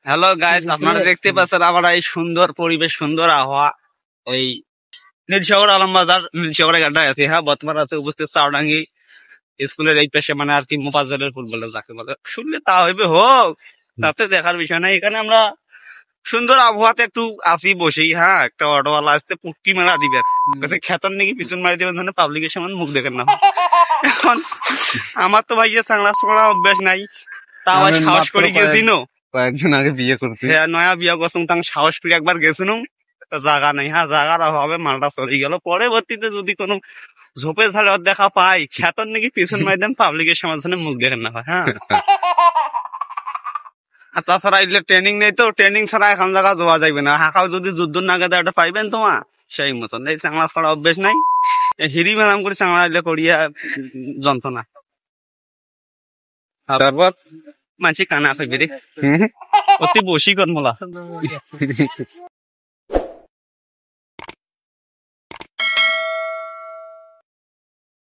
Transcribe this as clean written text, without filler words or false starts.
Hello guys, আপনারা দেখতে পাচ্ছেন আমরা এই সুন্দর পরিবেশ, সুন্দর আবহাওয়া, ওই নীলসাগর আলমবাজার নীলসাগরের গাড্ডায় আছি। হ্যাঁ, বর্তমানে আছে উপস্থিত চাওডাঙ্গি স্কুলের এই পেশে, মানে আর কি মোফাজ্জলের ফুটবল যাকে বলে। শুনলে তা হইবে হোক, তাতে দেখার বিষয় নাই। এখানে আমরা সুন্দর আবহাওয়াতে একটু আসি বসি। হ্যাঁ, একটা অটোওয়ালা আসতে পুটকি মেলা দিবে, খেতন নাকি পিছন মারি দিবেন, ধরনের পাবলিকের সামনে মুখ দেখেন না। এখন আমার তো ভাইয়া চাংলা চড়া অভ্যাস নাই, তা আমার সাহস করে গেছি নো। কয়েকদিন আগে বিয়ে করছি, হ্যাঁ, নয়া বিয়া করছুম, তাং সাহস করে একবার গেছিলাম, জায়গা নেই। হ্যাঁ, জায়গার অভাবে মালটা চলে গেল। পরবর্তীতে যদি কোনো ঝোপে ঝাড়ে দেখা পাই, খেতন নাকি পিছন মারি দেন, পাবলিকের সামনে মুখ দেখেন না। হ্যাঁ, আর তাছাড়া এগুলো ট্রেনিং নেই তো, ট্রেনিং ছাড়া এখন জায়গা যাওয়া যাবে না। হাঁকাও যদি যুদ্ধ না গেলে ওটা পাইবেন তোমার সেই মতন। এই চাংলা ছাড়া অভ্যেস নাই, হিরি মেলাম করে চাংলা এগুলো করিয়া যন্ত্রণা। তারপর মানসি কানা খাইবে রে, অতি বসি কর্মলা।